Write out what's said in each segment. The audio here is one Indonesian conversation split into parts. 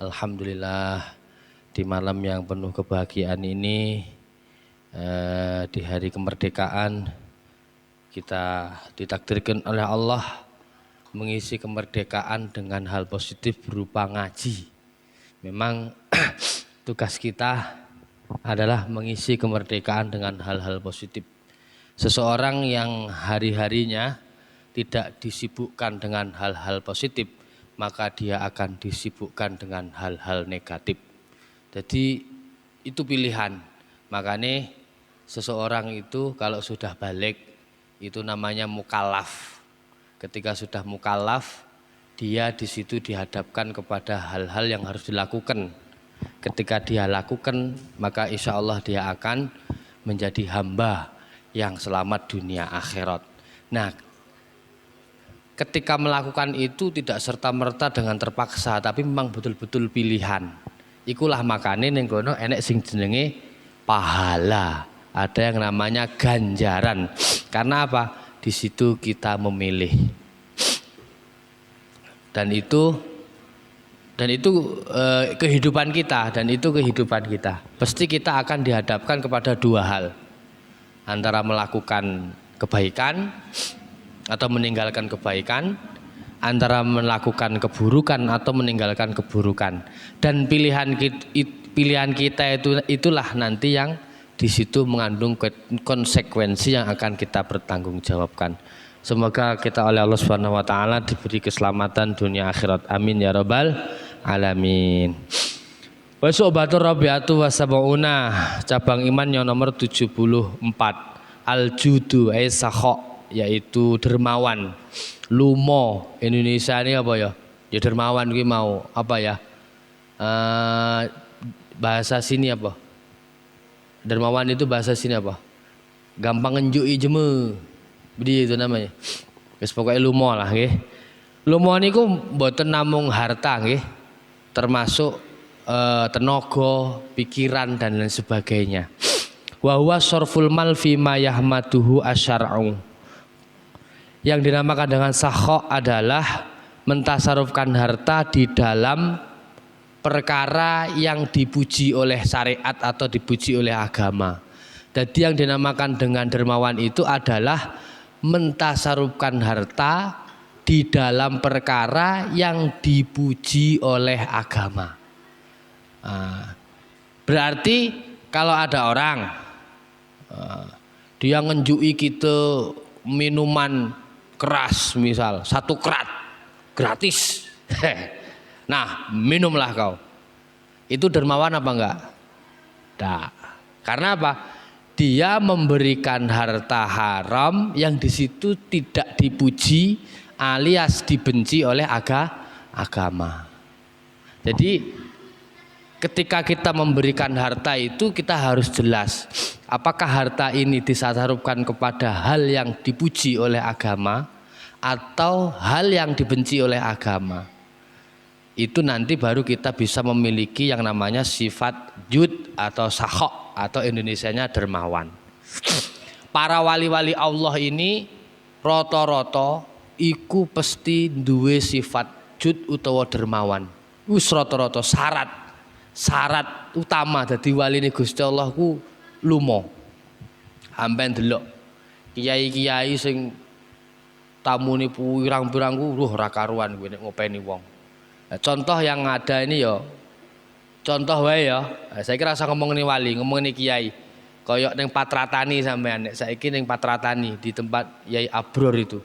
Alhamdulillah di malam yang penuh kebahagiaan ini, di hari kemerdekaan, kita ditakdirkan oleh Allah mengisi kemerdekaan dengan hal positif berupa ngaji. Memang tugas kita adalah mengisi kemerdekaan dengan hal-hal positif. Seseorang yang hari-harinya tidak disibukkan dengan hal-hal positif, maka dia akan disibukkan dengan hal-hal negatif. Jadi itu pilihan. Makanya seseorang itu kalau sudah balik itu namanya mukallaf. Ketika sudah mukallaf, dia di situ dihadapkan kepada hal-hal yang harus dilakukan. Ketika dia lakukan, maka insya Allah dia akan menjadi hamba yang selamat dunia akhirat. Nah, ketika melakukan itu tidak serta-merta dengan terpaksa, tapi memang betul-betul pilihan. Ikulah makane ning kono enek sing jenenge pahala. Ada yang namanya ganjaran. Karena apa? Di situ kita memilih. Dan itu kehidupan kita. Pasti kita akan dihadapkan kepada dua hal. Antara melakukan kebaikan atau meninggalkan kebaikan, antara melakukan keburukan atau meninggalkan keburukan. Dan pilihan kita itulah nanti yang di situ mengandung konsekuensi yang akan kita pertanggungjawabkan. Semoga kita oleh Allah Subhanahu wa taala diberi keselamatan dunia akhirat. Amin ya rabbal alamin. Wa su'batur rabi'atu wa sab'una, cabang iman yang nomor 74. Al-judu ay sakha, yaitu dermawan. Lumo Indonesia ini apa ya? Ya dermawan kuwi mau apa ya? Bahasa sini apa? Dermawan itu bahasa sini apa? Gampang ngenjuki jeme. Bedi itu namanya. Wis pokoke lumo lah nggih. Lumo niku mboten namung harta nggih. Termasuk tenaga, pikiran dan lain sebagainya. Wa huwa sarful mal fi ma yahmaduhu asyar'u. Yang dinamakan dengan sakha adalah mentasarufkan harta di dalam perkara yang dipuji oleh syariat atau dipuji oleh agama. Jadi yang dinamakan dengan dermawan itu adalah mentasarufkan harta di dalam perkara yang dipuji oleh agama. Berarti kalau ada orang dia ngenjui kita minuman keras, misal 1 krat gratis. Nah, minumlah kau. Itu dermawan apa enggak? Nah, karena apa? Dia memberikan harta haram yang di situ tidak dipuji alias dibenci oleh agama. Jadi ketika kita memberikan harta itu kita harus jelas apakah harta ini ditasarufkan kepada hal yang dipuji oleh agama atau hal yang dibenci oleh agama. Itu nanti baru kita bisa memiliki yang namanya sifat jud atau sakha atau Indonesianya dermawan. Para wali-wali Allah ini rata-rata iku pasti duwe sifat jud utawa dermawan. Wis rata-rata syarat utama dadi waline Gusti Allah ku lumo. Amben delok kiai-kiai sing tamune pirang-pirang ku ora karuan kuwi nek ngopeni wong. Nah, contoh yang ada ini ya, contoh wae ya. Saya kira rasa ngomongin wali, ngomongin kiai. Koyok neng Patratani sampean, nek saiki neng Patratani di tempat Yai Abror itu.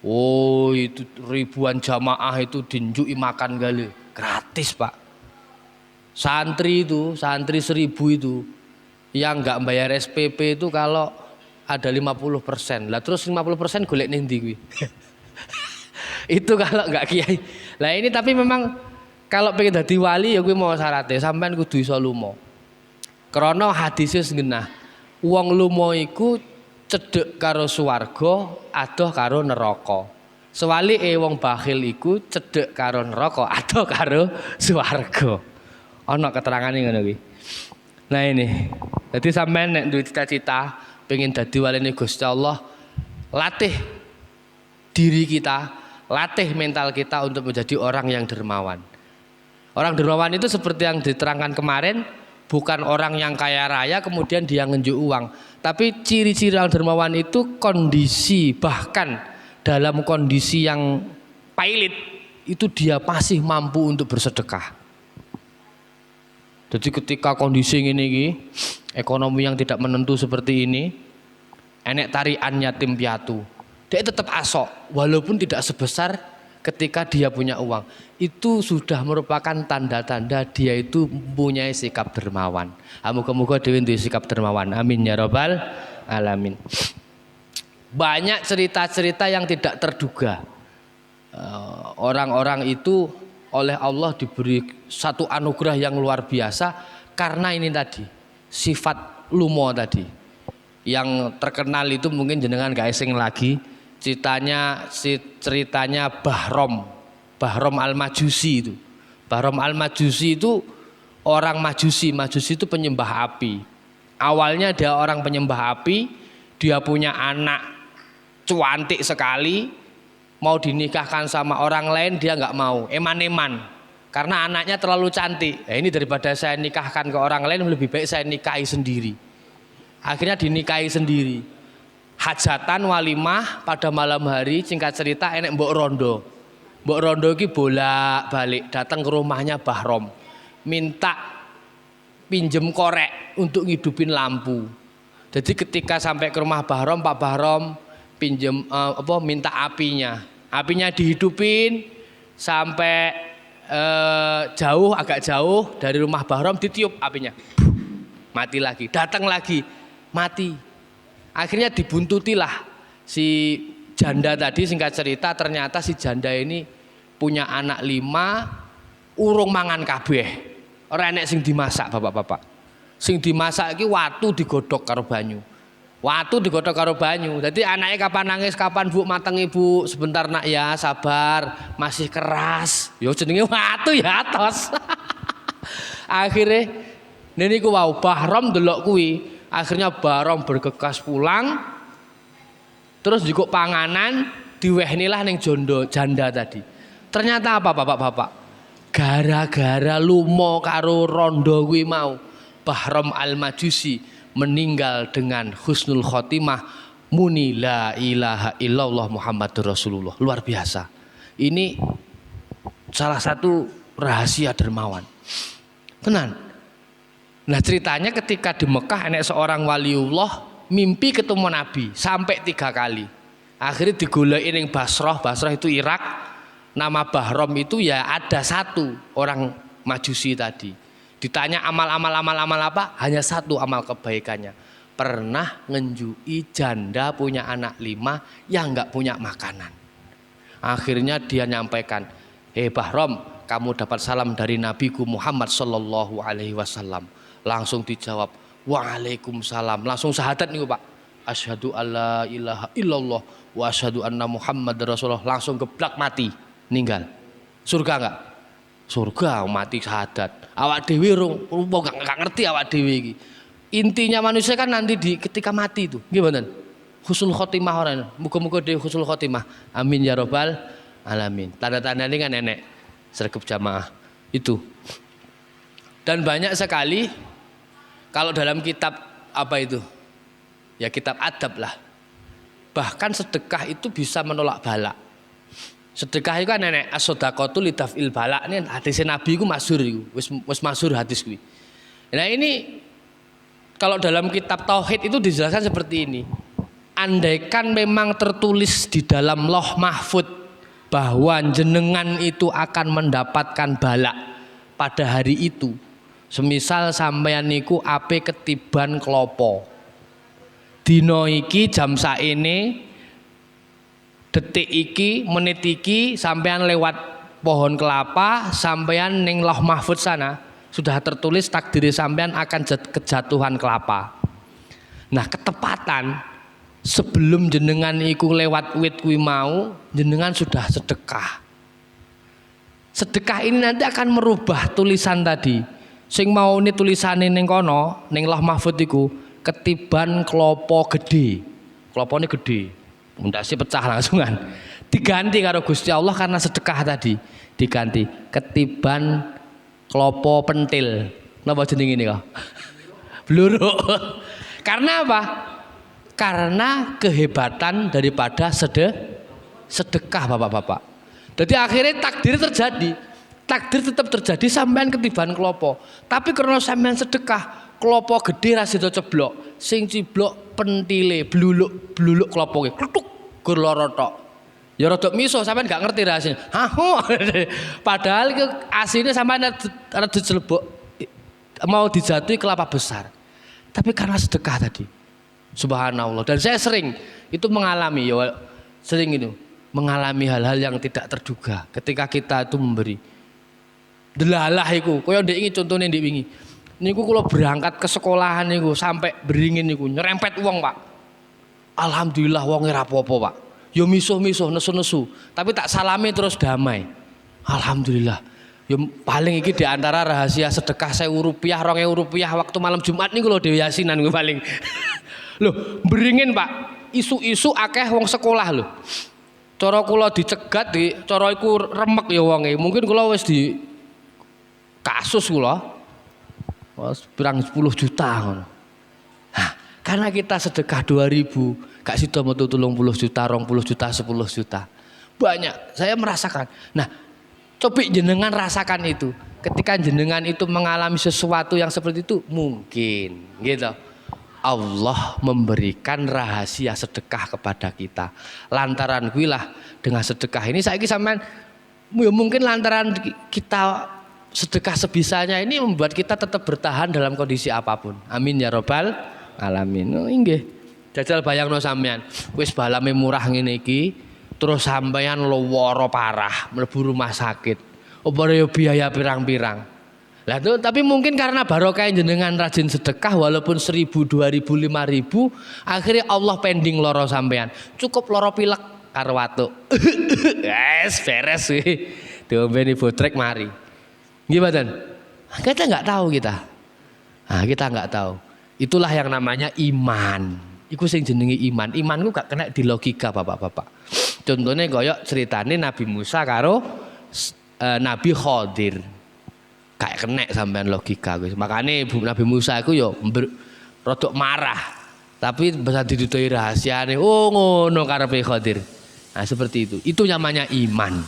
Oh, itu ribuan jamaah itu dinjuki makan gale, gratis Pak. Santri 1000 itu yang nggak bayar SPP itu kalau ada 50%. Lah terus 50% golek ning ndi kuwi? Itu kalau nggak kiai. Lah ini tapi memang kalau pengen dadi wali ya kuwi mau syaratnya sampean kudu iso lumo. Krana hadise genah. Wong lumo iku cedhek karo swarga, adoh karo neraka. Sewalike wong bakhil iku cedhek karo neraka, adoh karo swarga. Ana keterangane ngono kuwi. Nah ini. Jadi sampean nek duwe cita-cita pengen dadi waline Gusti Allah, latih diri kita, latih mental kita untuk menjadi orang yang dermawan. Orang dermawan itu seperti yang diterangkan kemarin, bukan orang yang kaya raya kemudian dia ngenjuk uang. Tapi ciri-ciri orang dermawan itu kondisi, bahkan dalam kondisi yang pailit itu dia masih mampu untuk bersedekah. Jadi ketika kondisi ini, ekonomi yang tidak menentu seperti ini, enek tarian yatim piatu, dia tetap asok walaupun tidak sebesar ketika dia punya uang. Itu sudah merupakan tanda-tanda dia itu mempunyai sikap dermawan. Muga-muga dhewe duwe sikap dermawan. Amin ya rabbal alamin. Banyak cerita-cerita yang tidak terduga. Orang-orang itu oleh Allah diberi satu anugerah yang luar biasa karena ini tadi, sifat lumo tadi. Yang terkenal itu mungkin jenengan gak asing lagi, ceritanya Bahrom Al-Majusi itu. Bahrom Al-Majusi itu orang Majusi itu penyembah api. Awalnya dia orang penyembah api, dia punya anak cuantik sekali, mau dinikahkan sama orang lain dia nggak mau, eman-eman karena anaknya terlalu cantik. Ini daripada saya nikahkan ke orang lain lebih baik saya nikahi sendiri. Akhirnya dinikahi sendiri. Hajatan walimah pada malam hari, singkat cerita enek Mbok Rondo. Mbok Rondo ini bolak-balik datang ke rumahnya Bahrom, minta pinjem korek untuk ngidupin lampu. Jadi ketika sampai ke rumah Bahrom, Pak Bahrom pinjem minta apinya dihidupin sampai agak jauh dari rumah Bahrom, ditiup apinya, mati lagi, datang lagi, mati. Akhirnya dibuntutilah si janda tadi. Singkat cerita ternyata si janda ini punya anak 5, urung mangan kabeh, ora enek sing dimasak. Bapak-bapak, sing dimasak iki watu digodhog karo banyu. Jadi anaknya kapan nangis, kapan bu mateng ibu, sebentar nak ya, sabar, masih keras. Yo jenenge watu ya tos. Akhirnya niku wau Bahrom delok kuwi. Akhirnya Bahrom bergegas pulang, terus juga panganan diwehnilah ning janda tadi. Ternyata apa bapak-bapak? Gara-gara lumo karo rondo kuwi mau, Bahrom Al-Majusi meninggal dengan husnul khotimah, muni la ilaha illallah Muhammadur Rasulullah. Luar biasa. Ini salah satu rahasia dermawan. Tenan. Nah ceritanya ketika di Mekah enek seorang waliullah mimpi ketemu Nabi sampai 3 kali. Akhirnya digoleki ning Basrah itu Irak. Nama Bahrom itu ya ada 1 orang Majusi tadi. Ditanya amal apa? Hanya 1 amal kebaikannya. Pernah ngenjui janda punya anak 5 yang nggak punya makanan. Akhirnya dia nyampaikan, Bahrom, kamu dapat salam dari Nabiku Muhammad sallallahu alaihi wasallam. Langsung dijawab, waalaikumsalam. Langsung syahadat nih Pak. Asyhadu alla ilaha illallah wa asyhadu anna Muhammadar Rasulullah. Langsung geblak mati, meninggal. Surga enggak? Surga, mati syahadat. Awak dhewe enggak ngerti awak dhewe iki. Intinya manusia kan nanti ketika mati itu, gimana? Husnul khotimah orang. Muga-muga dhewe husnul khotimah. Amin ya rabbal alamin. Tanda-tanda ini kan nenek sergap jamaah itu. Dan banyak sekali kalau dalam kitab apa itu? Ya kitab adab lah. Bahkan sedekah itu bisa menolak bala. Sedekah itu kan nenek as-shadaqatu lidaf'il bala. Ini hadis Nabi itu masyhur iku. Wis masyhur hadis kuwi. Nah ini kalau dalam kitab tauhid itu dijelaskan seperti ini. Andaikan memang tertulis di dalam Lauh Mahfud bahwa jenengan itu akan mendapatkan bala pada hari itu. Semisal sampeyan niku ape ketiban klopo. Dina iki jam saene, detik iki, menit iki sampeyan lewat pohon kelapa, sampeyan ning Lauh Mahfud sana sudah tertulis takdir sampeyan akan kejatuhan kelapa. Nah, ketepatan sebelum jenengan iku lewat wit kuwi mau, jenengan sudah sedekah. Sedekah ini nanti akan merubah tulisan tadi. Sing mau ini tulisane ning kono, ning Lauh Mahfud iku ketiban klopo gede. Klopone gede. Mundase pecah langsungan. Diganti karo Gusti Allah karena sedekah tadi. Diganti ketiban klopo pentil. Napa jeneng ini kok? Bluruk. Karena apa? Karena kehebatan daripada sedekah Bapak-bapak. Jadi akhirnya takdir terjadi. Takdir tetap terjadi sampean ketiban klopo. Tapi karena sampean sedekah, klopo gede ra sida ceblok. Sing ciblok pentile, bluluk klopoke. Klutuk gur lara tok. Ya rada miso sampean gak ngerti rasane. Padahal itu aslinya sampean ada dicelebok mau dijatuhi kelapa besar. Tapi karena sedekah tadi. Subhanallah. Dan saya sering itu mengalami ya sering itu mengalami hal-hal yang tidak terduga ketika kita itu memberi. Delalah iku, kaya ndek iki contone ndek wingi. Niku kula berangkat ke sekolahan niku sampai beringin niku nyerempet wong, Pak. Alhamdulillah wonge ra apa-apa, Pak. Ya misuh-misuh, nesu-nesu, tapi tak salami terus damai. Alhamdulillah. Ya paling iki di antara rahasia sedekah 1.000 rupiah, 2.000 rupiah waktu malam Jumat niku lho Dewi Yasinan niku paling. Loh, beringin, Pak. Isu-isu akeh wong sekolah lho. Cara kula dicegat di cara iku remek ya wonge. Mungkin kula wis di kasus kula. Pirang 10 juta ngono. Karena kita sedekah 2.000, gak sida metu 30 juta, 20 juta, 10 juta. Banyak, saya merasakan. Nah, coba jenengan rasakan itu. Ketika jenengan itu mengalami sesuatu yang seperti itu, mungkin gitu. Allah memberikan rahasia sedekah kepada kita. Lantaran kuilah dengan sedekah ini saiki sampean ya mungkin lantaran kita sedekah sebisanya ini membuat kita tetap bertahan dalam kondisi apapun. Amin ya robbal alamin. Oh, inggih. Jajal bayangno sampean, wis balame murah ngene iki, terus sampean loworo parah, mlebu rumah sakit. Apa ya biaya pirang-pirang. Lah itu tapi mungkin karena barokah jenengan rajin sedekah walaupun 1.000, 2.000, 5.000, akhirnya Allah pending loro sampean. Cukup loro pilek karo watuk. Yes, beres kuwi. Diombeni botrek mari. Gimana? Kita nggak tahu kita. Nah, kita nggak tahu. Itulah yang namanya iman. Iku sing jenenge iman. Iman ku gak kena di logika Bapak-bapak. Contohnya koyok ceritane Nabi Musa karo Nabi Khidir. Kayak kena sampean logika guys. Makanya Nabi Musa iku yo rodok marah. Tapi bisa didutui rahasiane. Oh ngono karepe Khidir. Nah seperti itu. Itu namanya iman.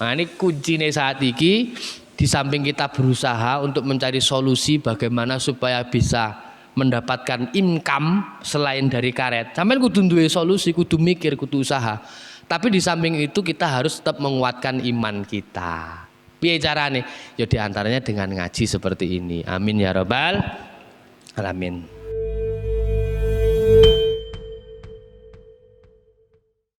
Makanya kuncinya saat ini di samping kita berusaha untuk mencari solusi bagaimana supaya bisa mendapatkan income selain dari karet. Sampeyan kudu duwe solusi, kudu mikir, kudu usaha. Tapi di samping itu kita harus tetap menguatkan iman kita. Piye carane? Ya diantaranya dengan ngaji seperti ini. Amin ya robbal alamin.